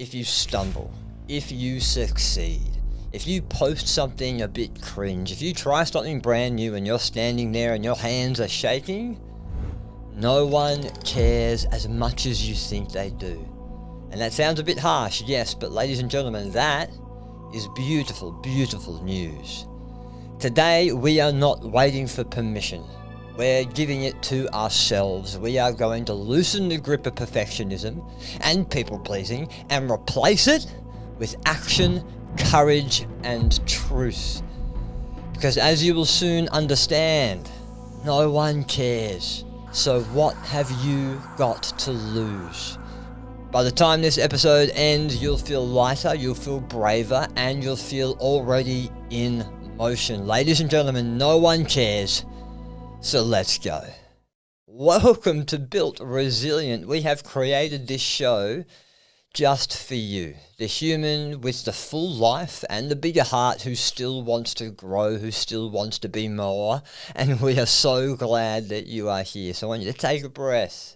if you stumble, if you succeed, if you post something a bit cringe, if you try something brand new and you're standing there and your hands are shaking, no one cares as much as you think they do. And that sounds a bit harsh, yes, but ladies and gentlemen, that is beautiful, beautiful news. Today, we are not waiting for permission. We're giving it to ourselves. We are going to loosen the grip of perfectionism and people-pleasing and replace it with action, courage, and truth. Because as you will soon understand, no one cares. So what have you got to lose? By the time this episode ends, you'll feel lighter, you'll feel braver, and you'll feel already in motion. Ladies and gentlemen, no one cares. So let's go. Welcome to Built Resilient. We have created this show just for you, the human with the full life and the bigger heart who still wants to grow, who still wants to be more. And we are so glad that you are here. So I want you to take a breath,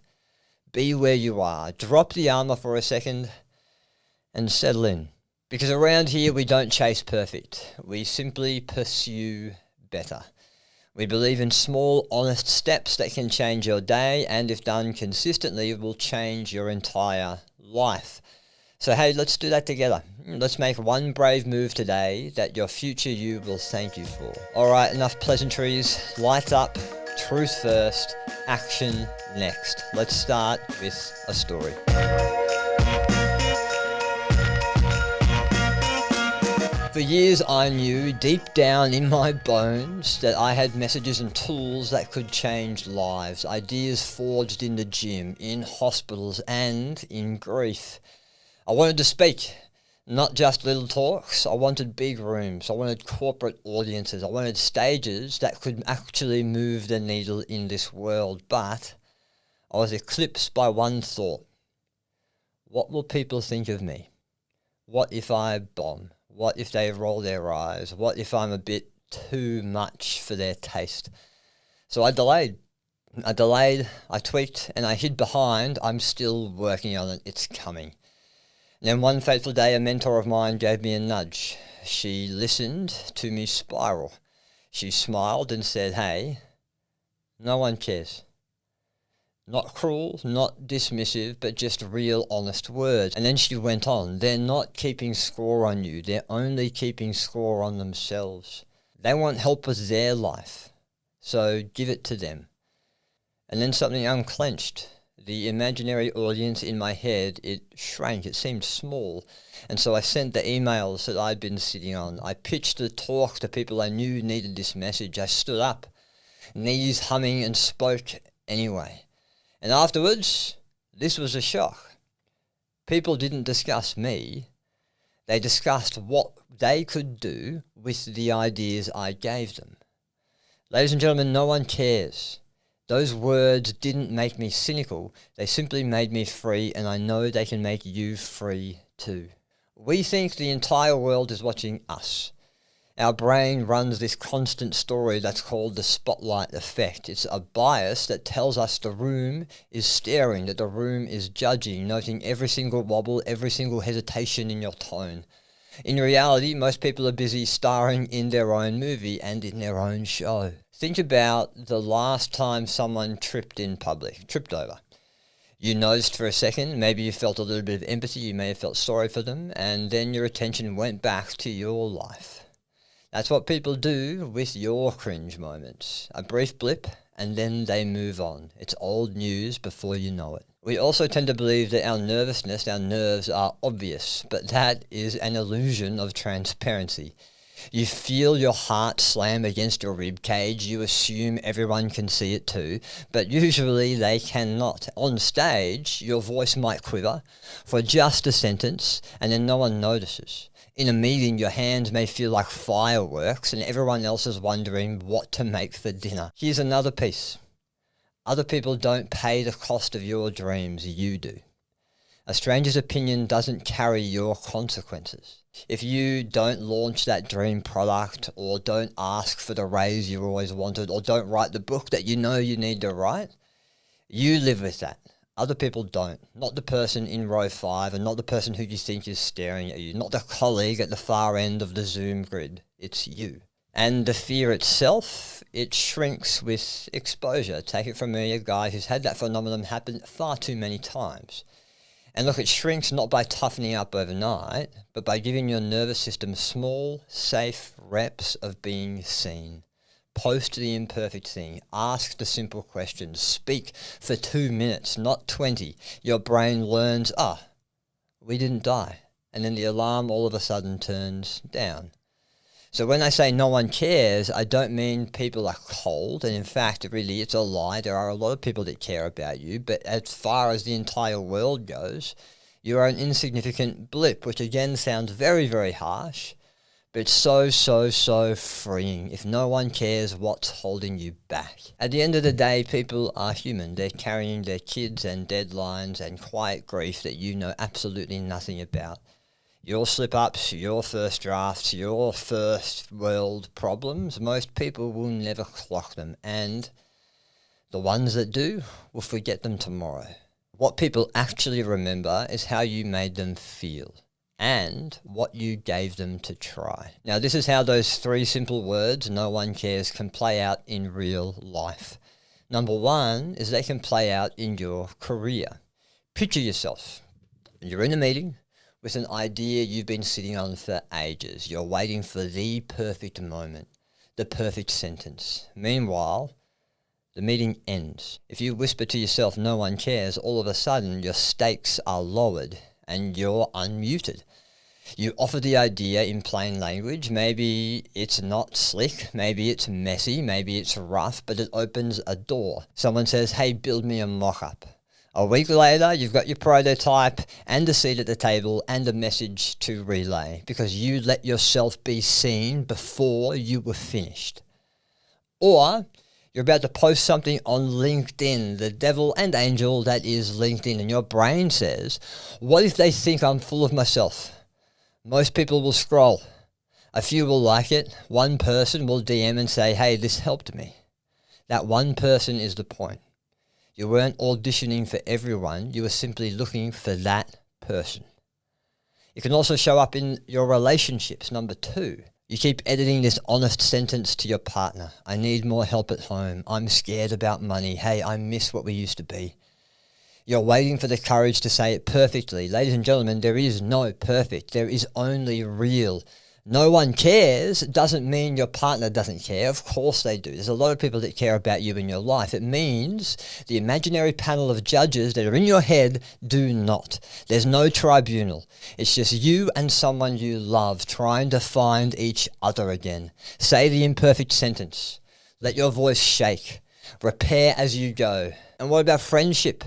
be where you are, drop the armor for a second and settle in. Because around here we don't chase perfect. We simply pursue better. We believe in small, honest steps that can change your day, and if done consistently, will change your entire life. So hey, let's do that together. Let's make one brave move today that your future you will thank you for. All right, enough pleasantries. Light up, truth first, action next. Let's start with a story. For years I knew deep down in my bones that I had messages and tools that could change lives, ideas forged in the gym, in hospitals and in grief. I wanted to speak, not just little talks. I wanted big rooms, I wanted corporate audiences, I wanted stages that could actually move the needle in this world. But I was eclipsed by one thought. What will people think of me? What if I bomb? What if they roll their eyes? What if I'm a bit too much for their taste? So I delayed, I tweaked, and I hid behind. I'm still working on it. It's coming. And then one fateful day, a mentor of mine gave me a nudge. She listened to me spiral. She smiled and said, hey, no one cares. Not cruel, not dismissive, but just real honest words. And then she went on, they're not keeping score on you, they're only keeping score on themselves. They want help with their life, so give it to them. And then something unclenched. The imaginary audience in my head, it shrank, it seemed small. And so I sent the emails that I'd been sitting on. I pitched the talk to people I knew needed this message. I stood up, knees humming, and spoke anyway. And afterwards, this was a shock. People didn't discuss me. They discussed what they could do with the ideas I gave them. Ladies and gentlemen, no one cares. Those words didn't make me cynical. They simply made me free, and I know they can make you free too. We think the entire world is watching us. Our brain runs this constant story that's called the spotlight effect. It's a bias that tells us the room is staring, that the room is judging, noting every single wobble, every single hesitation in your tone. In reality, most people are busy starring in their own movie and in their own show. Think about the last time someone tripped in public, tripped over. You noticed for a second, maybe you felt a little bit of empathy, you may have felt sorry for them, and then your attention went back to your life. That's what people do with your cringe moments. A brief blip, and then they move on. It's old news before you know it. We also tend to believe that our nervousness, our nerves are obvious, but that is an illusion of transparency. You feel your heart slam against your rib cage, you assume everyone can see it too, but usually they cannot. On stage, your voice might quiver for just a sentence, and then no one notices. In a meeting, your hands may feel like fireworks and everyone else is wondering what to make for dinner. Here's another piece. Other people don't pay the cost of your dreams, you do. A stranger's opinion doesn't carry your consequences. If you don't launch that dream product, or don't ask for the raise you always wanted, or don't write the book that you know you need to write, you live with that. Other people don't. Not the person in row 5 and not the person who you think is staring at you. Not the colleague at the far end of the Zoom grid. It's you. And the fear itself, it shrinks with exposure. Take it from me, a guy who's had that phenomenon happen far too many times. And look, it shrinks not by toughening up overnight, but by giving your nervous system small, safe reps of being seen. Post the imperfect thing. Ask the simple questions. Speak for 2 minutes, not 20. Your brain learns, we didn't die. And then the alarm all of a sudden turns down. So when I say no one cares, I don't mean people are cold. And in fact, really, it's a lie. There are a lot of people that care about you. But as far as the entire world goes, you are an insignificant blip, which again sounds very, very harsh. But it's so freeing. If no one cares, what's holding you back? At the end of the day, people are human. They're carrying their kids and deadlines and quiet grief that you know absolutely nothing about. Your slip-ups, your first drafts, your first world problems, most people will never clock them. And the ones that do will forget them tomorrow. What people actually remember is how you made them feel and what you gave them to try. Now, this is how those 3 simple words, no one cares, can play out in real life. Number 1 is they can play out in your career. Picture yourself. You're in a meeting with an idea you've been sitting on for ages. You're waiting for the perfect moment, the perfect sentence. Meanwhile, the meeting ends. If you whisper to yourself, no one cares, all of a sudden your stakes are lowered and you're unmuted. You offer the idea in plain language. Maybe it's not slick, maybe it's messy, maybe it's rough, but it opens a door. Someone says, hey, build me a mock-up. A week later, you've got your prototype and a seat at the table and a message to relay because you let yourself be seen before you were finished. Or you're about to post something on LinkedIn, the devil and angel that is LinkedIn, and your brain says, what if they think I'm full of myself? Most people will scroll. A few will like it. One person will DM and say, hey, this helped me. That one person is the point. You weren't auditioning for everyone. You were simply looking for that person. It can also show up in your relationships. Number 2. You keep editing this honest sentence to your partner. I need more help at home. I'm scared about money. Hey, I miss what we used to be. You're waiting for the courage to say it perfectly. Ladies and gentlemen, there is no perfect. There is only real. No one cares doesn't mean your partner doesn't care. Of course they do. There's a lot of people that care about you in your life. It means the imaginary panel of judges that are in your head do not. There's no tribunal. It's just you and someone you love trying to find each other again. Say the imperfect sentence. Let your voice shake. Repair as you go. And what about friendship?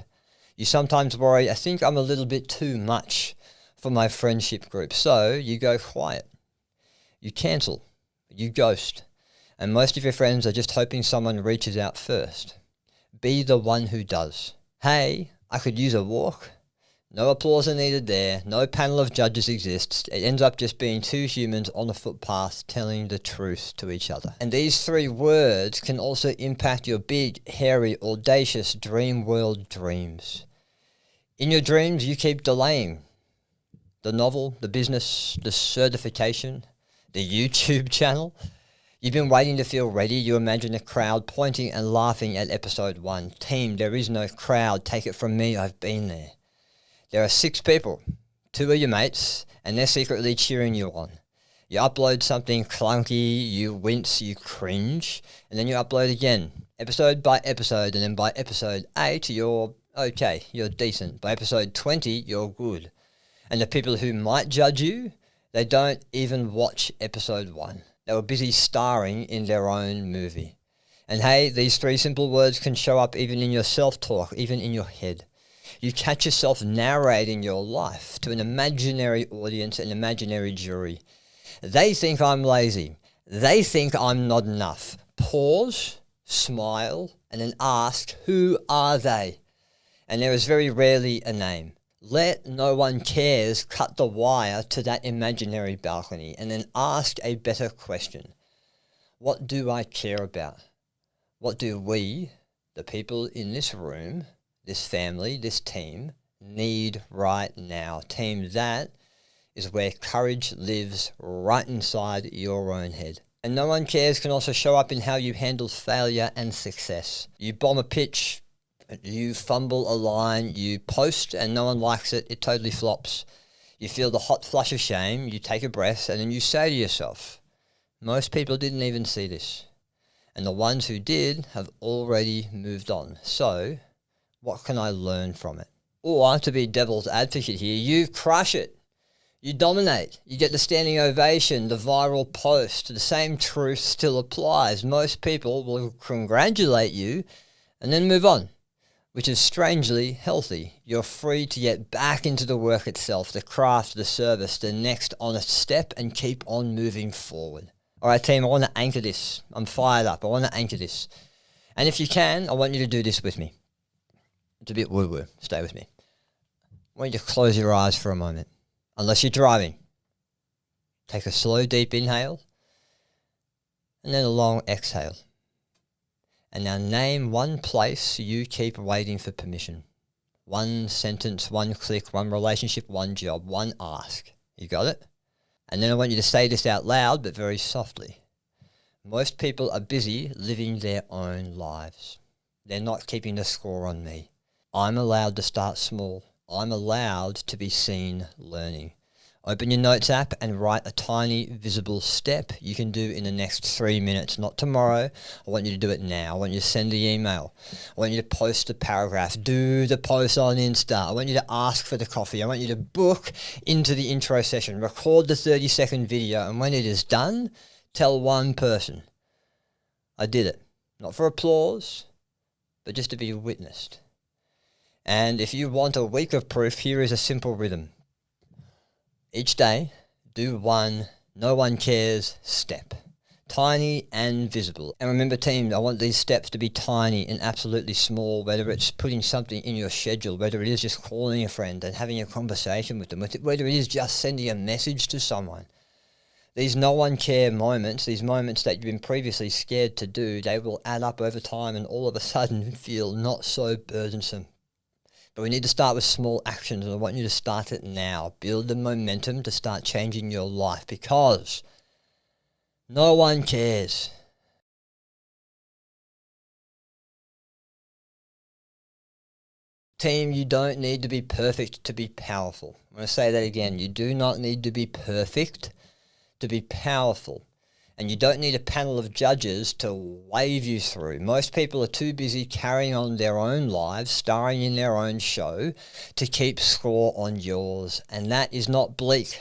You sometimes worry, I think I'm a little bit too much for my friendship group. So you go quiet. You cancel, you ghost, and most of your friends are just hoping someone reaches out first. Be the one who does. Hey, I could use a walk. No applause are needed there. No panel of judges exists. It ends up just being 2 humans on a footpath telling the truth to each other. And these 3 words can also impact your big, hairy, audacious dream world dreams. In your dreams, you keep delaying the novel, the business, the certification, the YouTube channel. You've been waiting to feel ready. You imagine a crowd pointing and laughing at episode 1. Team, there is no crowd. Take it from me, I've been there. There are 6 people. 2 are your mates, and they're secretly cheering you on. You upload something clunky, you wince, you cringe, and then you upload again, episode by episode, and then by episode 8, you're okay, you're decent. By episode 20, you're good. And the people who might judge you, they don't even watch episode 1. They were busy starring in their own movie. And hey, these 3 simple words can show up even in your self-talk, even in your head. You catch yourself narrating your life to an imaginary audience, an imaginary jury. They think I'm lazy. They think I'm not enough. Pause, smile, and then ask, who are they? And there is very rarely a name. Let no one cares cut the wire to that imaginary balcony and then ask a better question. What do I care about? What do we, the people in this room, this family, this team need right now? Team, that is where courage lives, right inside your own head. And no one cares can also show up in how you handle failure and success. You bomb a pitch, you fumble a line, you post and no one likes it, it totally flops. You feel the hot flush of shame, you take a breath, and then you say to yourself, most people didn't even see this. And the ones who did have already moved on. So, what can I learn from it? Or, to be devil's advocate here, you crush it. You dominate. You get the standing ovation, the viral post. The same truth still applies. Most people will congratulate you and then move on, which is strangely healthy. You're free to get back into the work itself, the craft, the service, the next honest step, and keep on moving forward. All right, team, I want to anchor this. I'm fired up. I want to anchor this. And if you can, I want you to do this with me. It's a bit woo-woo. Stay with me. I want you to close your eyes for a moment. Unless you're driving. Take a slow, deep inhale. And then a long exhale. And now name one place you keep waiting for permission. One sentence, one click, one relationship, one job, one ask. You got it? And then I want you to say this out loud, but very softly. Most people are busy living their own lives. They're not keeping the score on me. I'm allowed to start small. I'm allowed to be seen learning. Open your notes app and write a tiny visible step you can do in the next 3 minutes, not tomorrow. I want you to do it now. I want you to send the email. I want you to post a paragraph. Do the post on Insta. I want you to ask for the coffee. I want you to book into the intro session. Record the 30-second video. And when it is done, tell one person, I did it. Not for applause, but just to be witnessed. And if you want a week of proof, here is a simple rhythm. Each day, do one no one cares step. Tiny and visible. And remember, team, I want these steps to be tiny and absolutely small, whether it's putting something in your schedule, whether it is just calling a friend and having a conversation with them, whether it is just sending a message to someone. These no one care moments, these moments that you've been previously scared to do, they will add up over time and all of a sudden feel not so burdensome. But we need to start with small actions, and I want you to start it now. Build the momentum to start changing your life, because no one cares. Team, you don't need to be perfect to be powerful. I'm going to say that again. You do not need to be perfect to be powerful. And you don't need a panel of judges to wave you through. Most people are too busy carrying on their own lives, starring in their own show, to keep score on yours. And that is not bleak.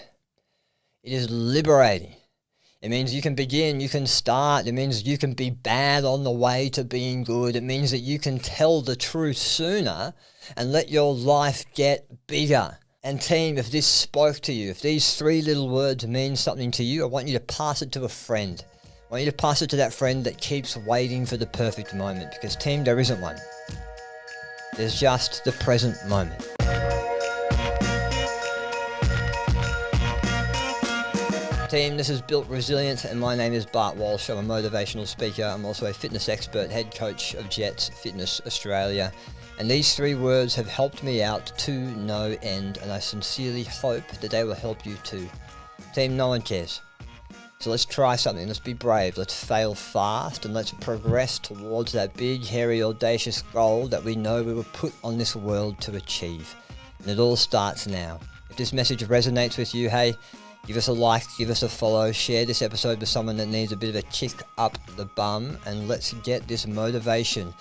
It is liberating. It means you can begin, you can start. It means you can be bad on the way to being good. It means that you can tell the truth sooner and let your life get bigger. And team, if this spoke to you, if these 3 little words mean something to you, I want you to pass it to a friend. I want you to pass it to that friend that keeps waiting for the perfect moment. Because team, there isn't one. There's just the present moment. Team, this is Built Resilience, and my name is Bart Walsh. I'm a motivational speaker. I'm also a fitness expert, head coach of Jets Fitness Australia. And these 3 words have helped me out to no end, and I sincerely hope that they will help you too. Team, no one cares. So let's try something. Let's be brave. Let's fail fast, and let's progress towards that big, hairy, audacious goal that we know we were put on this world to achieve. And it all starts now. If this message resonates with you, hey, give us a like, give us a follow, share this episode with someone that needs a bit of a kick up the bum, and let's get this motivation,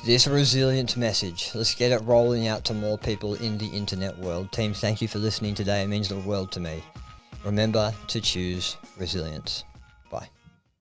this resilience message, let's get it rolling out to more people in the internet world. Team, thank you for listening today. It means the world to me. Remember to choose resilience. Bye.